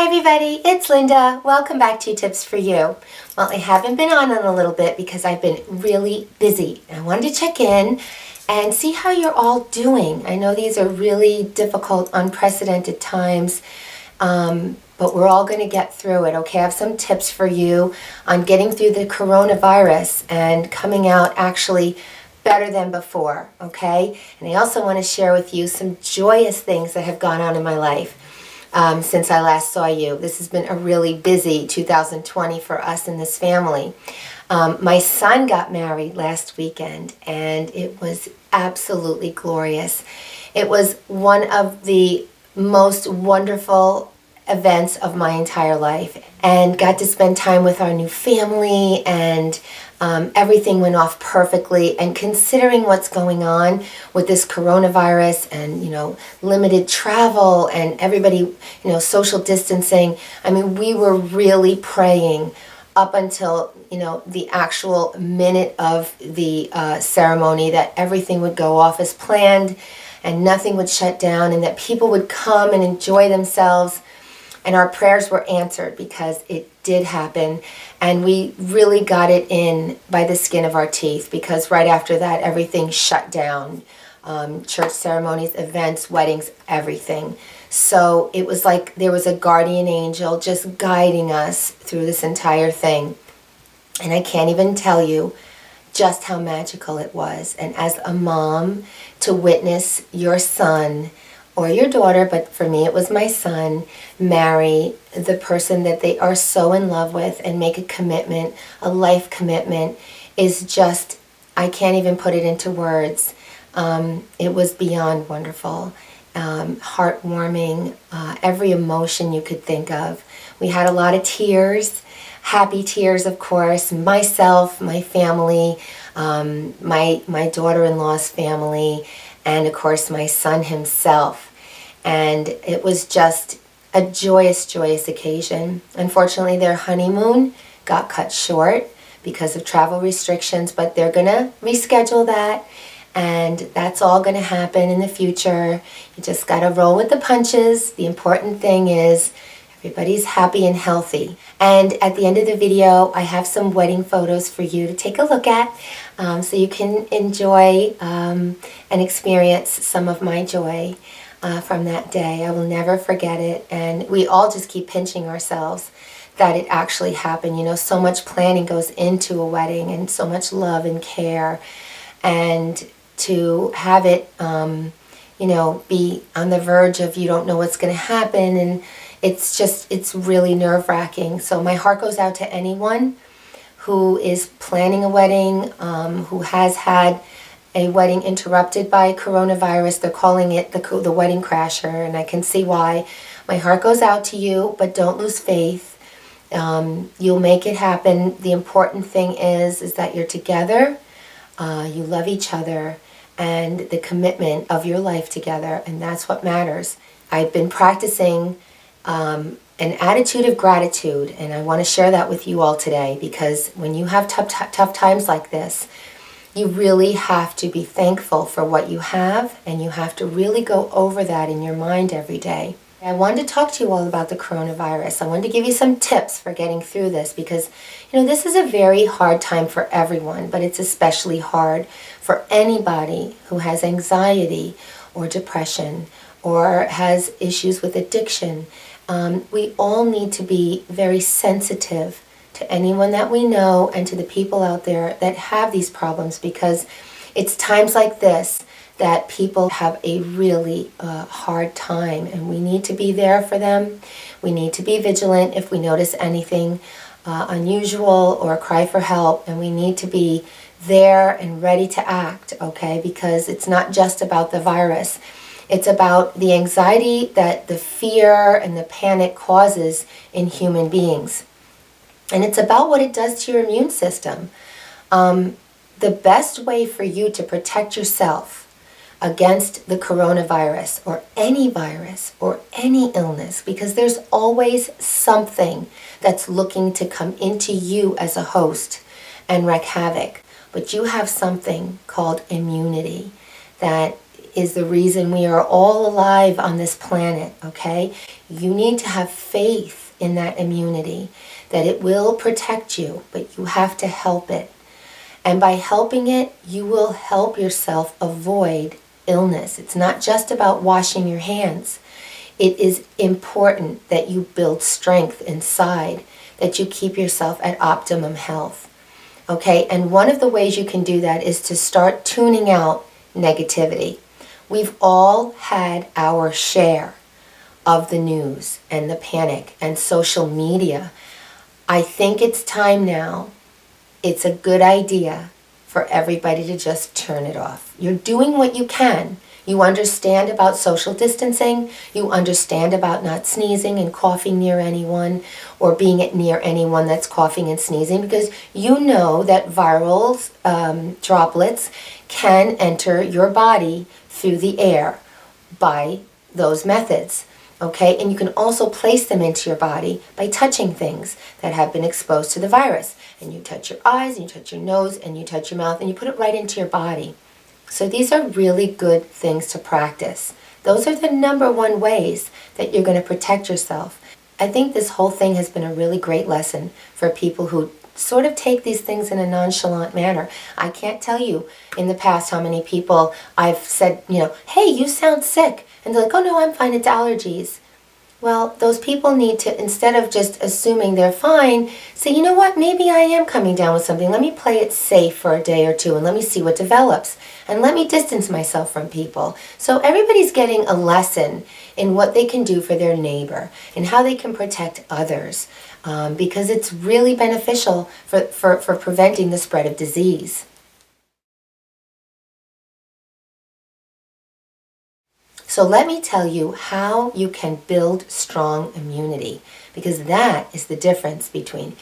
Hi everybody, it's Linda. Welcome back to Tips for You. Well, I haven't been on in a little bit because I've been really busy. I wanted to check in and see how you're all doing. I know these are really difficult, unprecedented times, but we're all going to get through it, okay? I have some tips for you on getting through the coronavirus and coming out actually better than before, okay? And I also want to share with you some joyous things that have gone on in my life since I last saw you. This has been a really busy 2020 for us in this family. My son got married last weekend, and it was absolutely glorious. It was one of the most wonderful events of my entire life, and got to spend time with our new family, and everything went off perfectly. And considering what's going on with this coronavirus and, limited travel and everybody, social distancing, I mean, we were really praying up until, the actual minute of the ceremony that everything would go off as planned and nothing would shut down and that people would come and enjoy themselves. And our prayers were answered because it did happen. And we really got it in by the skin of our teeth because right after that, everything shut down. Church ceremonies, events, weddings, everything. So it was like there was a guardian angel just guiding us through this entire thing. And I can't even tell you just how magical it was. And as a mom, to witness your son or your daughter, but for me it was my son, marry the person that they are so in love with and make a commitment, a life commitment, is just, I can't even put it into words. It was beyond wonderful, heartwarming, every emotion you could think of. We had a lot of tears, happy tears, of course, myself, my family, my daughter-in-law's family, and of course my son himself. And it was just a joyous, joyous occasion. Unfortunately, their honeymoon got cut short because of travel restrictions, but they're going to reschedule that, and that's all going to happen in the future. You just got to roll with the punches. The important thing is everybody's happy and healthy. And at the end of the video, I have some wedding photos for you to take a look at so you can enjoy and experience some of my joy from that day. I will never forget it. And we all just keep pinching ourselves that it actually happened. So much planning goes into a wedding and so much love and care. And to have it, be on the verge of you don't know what's going to happen, and it's really nerve-wracking. So my heart goes out to anyone who is planning a wedding, who has had a wedding interrupted by coronavirus. They're calling it the wedding crasher, and I can see why. My heart goes out to you, but don't lose faith. You'll make it happen. The important thing is that you're together, you love each other, and the commitment of your life together, and that's what matters. I've been practicing an attitude of gratitude, and I want to share that with you all today, because when you have tough times like this, you really have to be thankful for what you have, and you have to really go over that in your mind every day. I wanted to talk to you all about the coronavirus. I wanted to give you some tips for getting through this because, this is a very hard time for everyone, but it's especially hard for anybody who has anxiety or depression or has issues with addiction. We all need to be very sensitive to anyone that we know and to the people out there that have these problems, because it's times like this that people have a really hard time, and we need to be there for them. We need to be vigilant if we notice anything unusual or cry for help, and we need to be there and ready to act, okay? Because it's not just about the virus. It's about the anxiety that the fear and the panic causes in human beings. And it's about what it does to your immune system. The best way for you to protect yourself against the coronavirus or any virus or any illness, because there's always something that's looking to come into you as a host and wreak havoc. But you have something called immunity that is the reason we are all alive on this planet, okay? You need to have faith in that immunity, that it will protect you, but you have to help it. And by helping it, you will help yourself avoid illness. It's not just about washing your hands. It is important that you build strength inside, that you keep yourself at optimum health. Okay, and one of the ways you can do that is to start tuning out negativity. We've all had our share of the news and the panic and social media. I think it's time now. It's a good idea for everybody to just turn it off. You're doing what you can. You understand about social distancing. You understand about not sneezing and coughing near anyone or being near anyone that's coughing and sneezing, because you know that viral droplets can enter your body through the air by those methods. Okay, and you can also place them into your body by touching things that have been exposed to the virus. And you touch your eyes, and you touch your nose, and you touch your mouth, and you put it right into your body. So these are really good things to practice. Those are the number one ways that you're going to protect yourself. I think this whole thing has been a really great lesson for people who sort of take these things in a nonchalant manner. I can't tell you in the past how many people I've said, hey, you sound sick. And they're like, oh no, I'm fine, it's allergies. Well, those people need to, instead of just assuming they're fine, say, you know what, maybe I am coming down with something. Let me play it safe for a day or two and let me see what develops. And let me distance myself from people. So everybody's getting a lesson in what they can do for their neighbor and how they can protect others, because it's really beneficial for preventing the spread of disease. So let me tell you how you can build strong immunity, because that is the difference between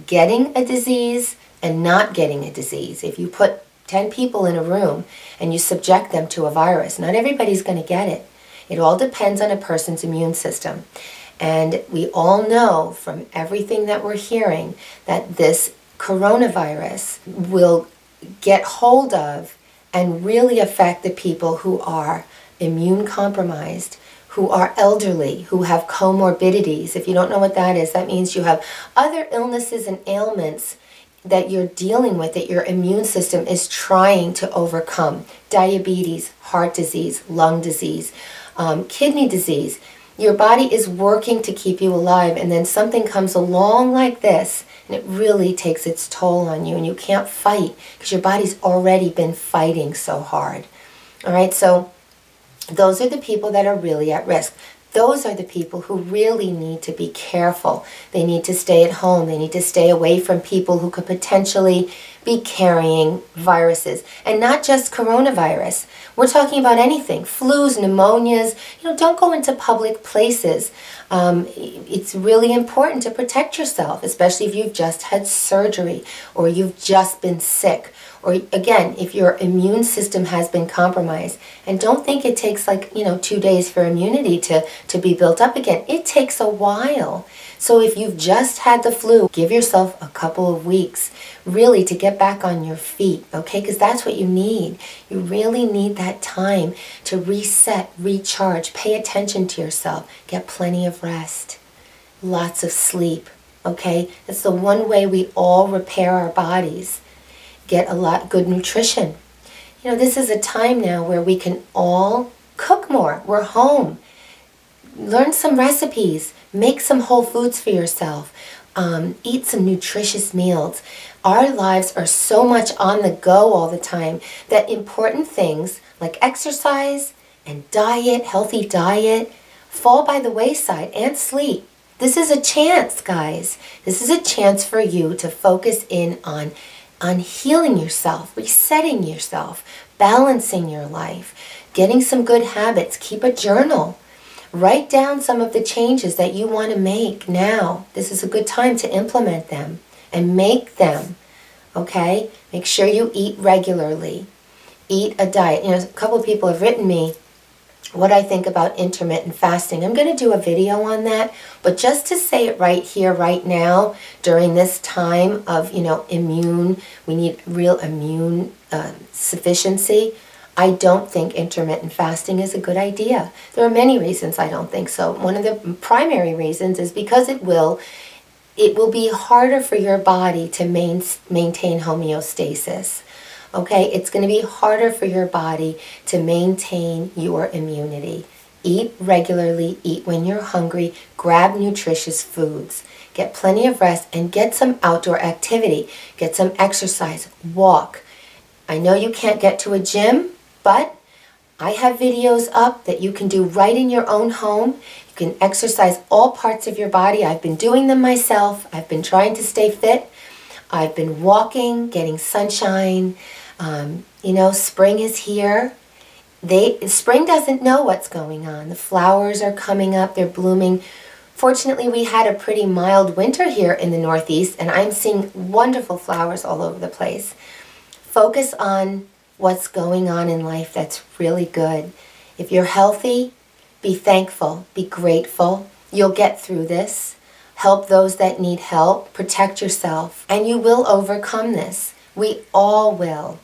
getting a disease and not getting a disease. If you put 10 people in a room and you subject them to a virus, not everybody's going to get it. It all depends on a person's immune system. And we all know from everything that we're hearing that this coronavirus will get hold of and really affect the people who are immune compromised, who are elderly, who have comorbidities. If you don't know what that is, that means you have other illnesses and ailments that you're dealing with, that your immune system is trying to overcome. Diabetes, heart disease, lung disease, kidney disease. Your body is working to keep you alive, and then something comes along like this, and it really takes its toll on you, and you can't fight because your body's already been fighting so hard. All right, so those are the people that are really at risk. Those are the people who really need to be careful. They need to stay at home. They need to stay away from people who could potentially be carrying viruses. And not just coronavirus. We're talking about anything. Flus, pneumonias. Don't go into public places. It's really important to protect yourself, especially if you've just had surgery or you've just been sick. Or again, if your immune system has been compromised. And don't think it takes 2 days for immunity to be built up again. It takes a while. So if you've just had the flu, give yourself a couple of weeks really to get back on your feet, okay? Because that's what you need. You really need that time to reset, recharge, pay attention to yourself, get plenty of rest, lots of sleep, okay? That's the one way we all repair our bodies. Get a lot good nutrition. This is a time now where we can all cook more. We're home. Learn some recipes. Make some whole foods for yourself. Eat some nutritious meals. Our lives are so much on the go all the time that important things like exercise and diet, healthy diet, fall by the wayside, and sleep. This is a chance, guys. This is a chance for you to focus in on healing yourself, resetting yourself, balancing your life, getting some good habits. Keep a journal. Write down some of the changes that you want to make now. This is a good time to implement them and make them, okay? Make sure you eat regularly. Eat a diet. A couple of people have written me what I think about intermittent fasting. I'm going to do a video on that, but just to say it right here, right now, during this time of, we need real immune sufficiency. I don't think intermittent fasting is a good idea. There are many reasons I don't think so. One of the primary reasons is because it will be harder for your body to maintain homeostasis. Okay, it's going to be harder for your body to maintain your immunity. Eat regularly, eat when you're hungry, grab nutritious foods, get plenty of rest, and get some outdoor activity. Get some exercise, walk. I know you can't get to a gym, but I have videos up that you can do right in your own home. You can exercise all parts of your body. I've been doing them myself. I've been trying to stay fit. I've been walking, getting sunshine. Spring is here. Spring doesn't know what's going on. The flowers are coming up. They're blooming. Fortunately, we had a pretty mild winter here in the Northeast, and I'm seeing wonderful flowers all over the place. Focus on what's going on in life that's really good. If you're healthy, be thankful, be grateful. You'll get through this. Help those that need help. Protect yourself, and you will overcome this. We all will.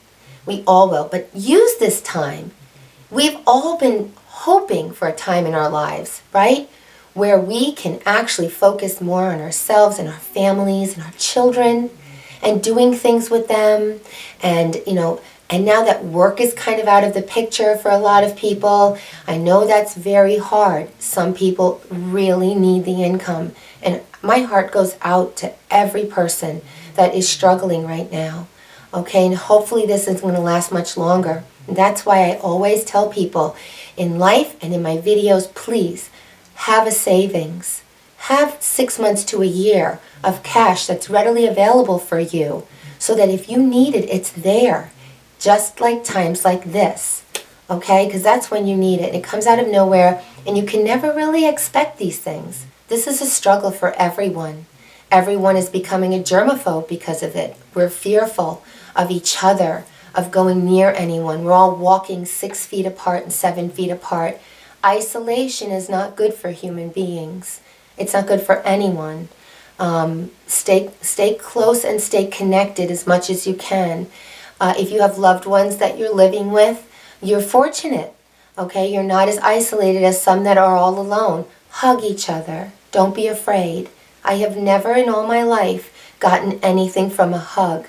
We all will. But use this time. We've all been hoping for a time in our lives, right? Where we can actually focus more on ourselves and our families and our children and doing things with them. And now that work is kind of out of the picture for a lot of people, I know that's very hard. Some people really need the income. And my heart goes out to every person that is struggling right now. Okay, and hopefully this isn't going to last much longer. And that's why I always tell people in life and in my videos, please have a savings. Have 6 months to a year of cash that's readily available for you so that if you need it, it's there. Just like times like this. Okay, because that's when you need it. It comes out of nowhere and you can never really expect these things. This is a struggle for everyone. Everyone is becoming a germaphobe because of it. We're fearful of each other, of going near anyone. We're all walking 6 feet apart and 7 feet apart. Isolation is not good for human beings. It's not good for anyone. Stay close and stay connected as much as you can. If you have loved ones that you're living with, you're fortunate. Okay, you're not as isolated as some that are all alone. Hug each other. Don't be afraid. I have never in all my life gotten anything from a hug.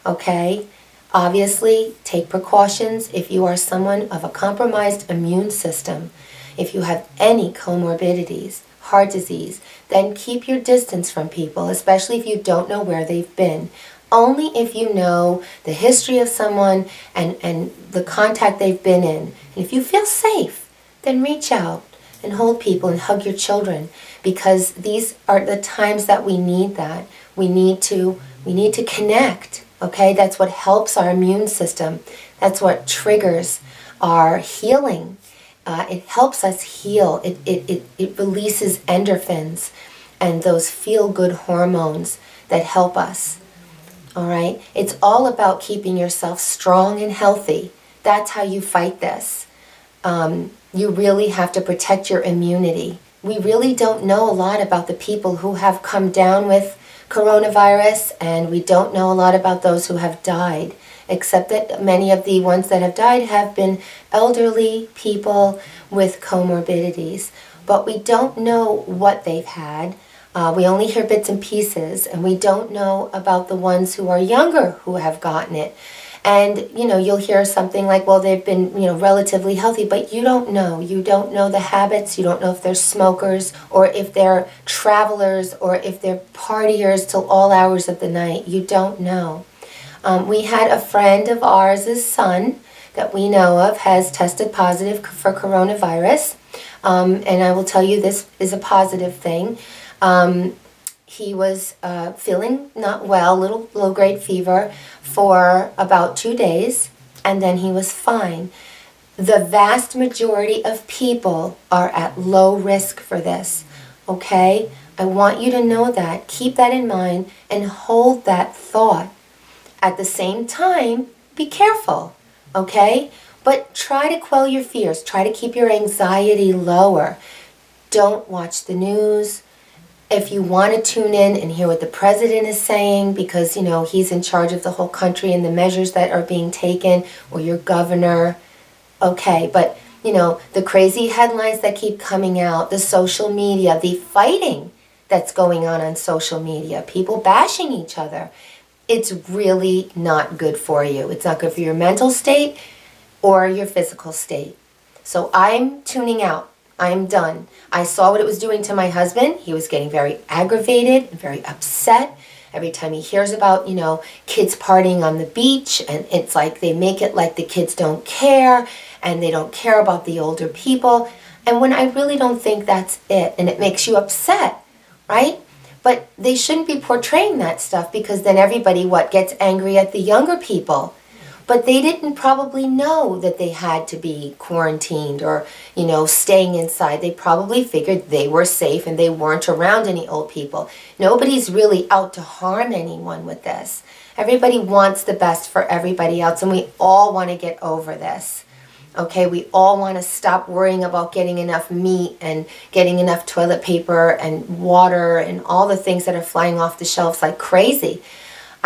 Okay? Obviously, take precautions if you are someone of a compromised immune system. If you have any comorbidities, heart disease, then keep your distance from people, especially if you don't know where they've been. Only if you know the history of someone and the contact they've been in. And if you feel safe, then reach out and hold people and hug your children, because these are the times that we need that. We need to connect. Okay, that's what helps our immune system. That's what triggers our healing. It helps us heal. It releases endorphins and those feel-good hormones that help us. All right, it's all about keeping yourself strong and healthy. That's how you fight this. You really have to protect your immunity. We really don't know a lot about the people who have come down with coronavirus, and we don't know a lot about those who have died, except that many of the ones that have died have been elderly people with comorbidities. But we don't know what they've had. We only hear bits and pieces, and we don't know about the ones who are younger who have gotten it. And, you'll hear something like, well, they've been, relatively healthy, but you don't know. You don't know the habits. You don't know if they're smokers or if they're travelers or if they're partiers till all hours of the night. You don't know. We had a friend of ours' son that we know of has tested positive for coronavirus. And I will tell you this is a positive thing. He was feeling not well, little low-grade fever for about 2 days, and then he was fine. The vast majority of people are at low risk for this, okay? I want you to know that. Keep that in mind and hold that thought. At the same time, be careful, okay? But try to quell your fears. Try to keep your anxiety lower. Don't watch the news. If you want to tune in and hear what the president is saying, because, he's in charge of the whole country and the measures that are being taken, or your governor, Okay, but the crazy headlines that keep coming out, the social media, the fighting that's going on social media, people bashing each other, it's really not good for you. It's not good for your mental state or your physical state. So I'm tuning out. I'm done. I saw what it was doing to my husband. He was getting very aggravated and very upset every time he hears about, kids partying on the beach, and it's like they make it like the kids don't care and they don't care about the older people. And when I really don't think that's it, and it makes you upset, right? But they shouldn't be portraying that stuff, because then everybody, gets angry at the younger people. But they didn't probably know that they had to be quarantined or, staying inside. They probably figured they were safe and they weren't around any old people. Nobody's really out to harm anyone with this. Everybody wants the best for everybody else, and we all want to get over this. Okay, we all want to stop worrying about getting enough meat and getting enough toilet paper and water and all the things that are flying off the shelves like crazy.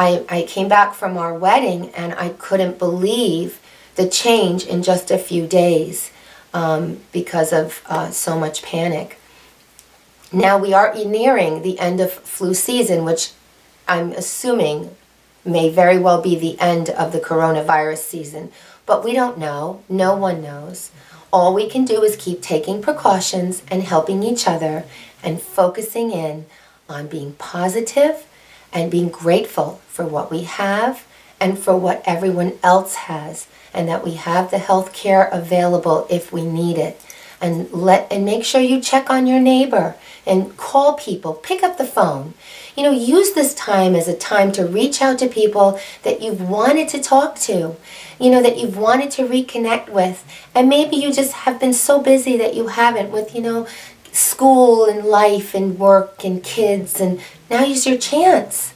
I came back from our wedding and I couldn't believe the change in just a few days because of so much panic. Now we are nearing the end of flu season, which I'm assuming may very well be the end of the coronavirus season. But we don't know. No one knows. All we can do is keep taking precautions and helping each other and focusing in on being positive and being grateful for what we have and for what everyone else has, and that we have the health care available if we need it. And make sure you check on your neighbor and call people. Pick up the phone. Use this time as a time to reach out to people that you've wanted to talk to, that you've wanted to reconnect with. And maybe you just have been so busy that you haven't with, school and life and work and kids, and now is your chance.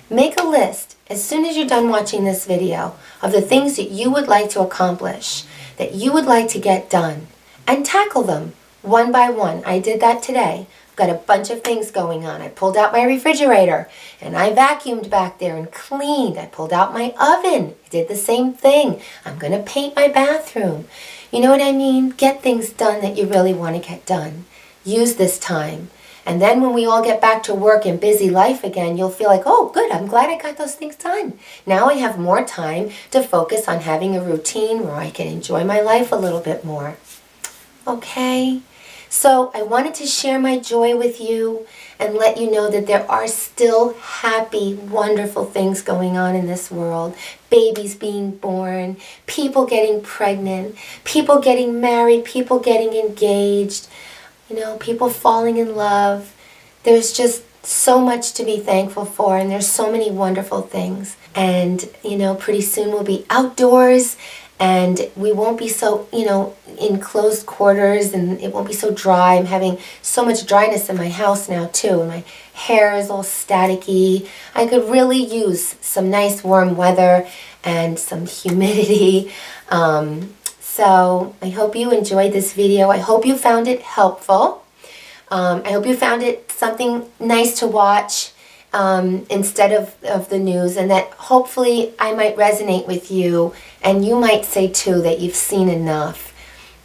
Make a list as soon as you're done watching this video of the things that you would like to accomplish, that you would like to get done, and tackle them one by one. I did that today. I've got a bunch of things going on. I pulled out my refrigerator and I vacuumed back there and cleaned. I pulled out my oven. I did the same thing. I'm going to paint my bathroom. You know what I mean? Get things done that you really want to get done. Use this time. And then when we all get back to work and busy life again, you'll feel like, oh, good, I'm glad I got those things done. Now I have more time to focus on having a routine where I can enjoy my life a little bit more. Okay? So I wanted to share my joy with you and let you know that there are still happy, wonderful things going on in this world. Babies being born, people getting pregnant, people getting married, people getting engaged, people falling in love. There's just so much to be thankful for, and there's so many wonderful things. And, pretty soon we'll be outdoors, and we won't be so, in closed quarters, and it won't be so dry. I'm having so much dryness in my house now, too, and my hair is all staticky. I could really use some nice warm weather and some humidity. So I hope you enjoyed this video. I hope you found it helpful. I hope you found it something nice to watch instead of the news, and that hopefully I might resonate with you, and you might say too that you've seen enough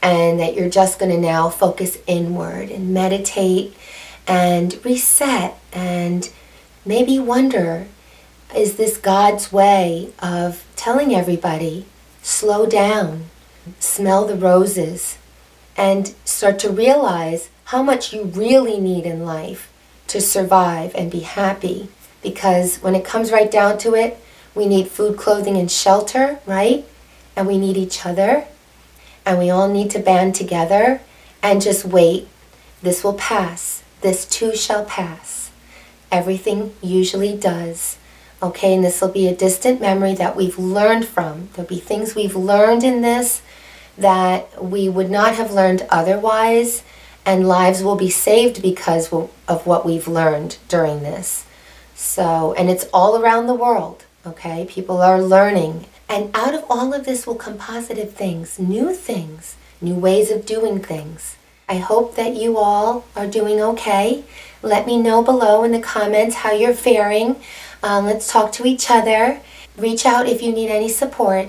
and that you're just going to now focus inward and meditate and reset and maybe wonder, is this God's way of telling everybody, slow down, smell the roses, and start to realize how much you really need in life to survive and be happy? Because when it comes right down to it, we need food, clothing, and shelter, right? And we need each other, and we all need to band together and just wait. This will pass. This too shall pass. Everything usually does. Okay, and this will be a distant memory that we've learned from. There'll be things we've learned in this that we would not have learned otherwise, and lives will be saved because of what we've learned during this. So, and it's all around the world, okay? People are learning. And out of all of this will come positive things, new ways of doing things. I hope that you all are doing okay. Let me know below in the comments how you're faring. Let's talk to each other. Reach out if you need any support.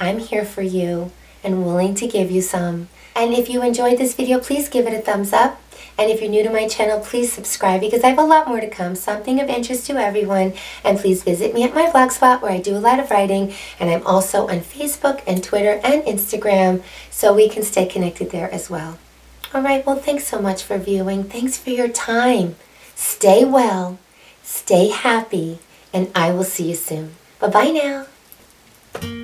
I'm here for you. and willing to give you some. And if you enjoyed this video, please give it a thumbs up. And if you're new to my channel, please subscribe because I have a lot more to come, something of interest to everyone. And please visit me at my blogspot where I do a lot of writing. And I'm also on Facebook and Twitter and Instagram, so we can stay connected there as well. All right, well, thanks so much for viewing. Thanks for your time. Stay well, stay happy, and I will see you soon. Bye-bye now.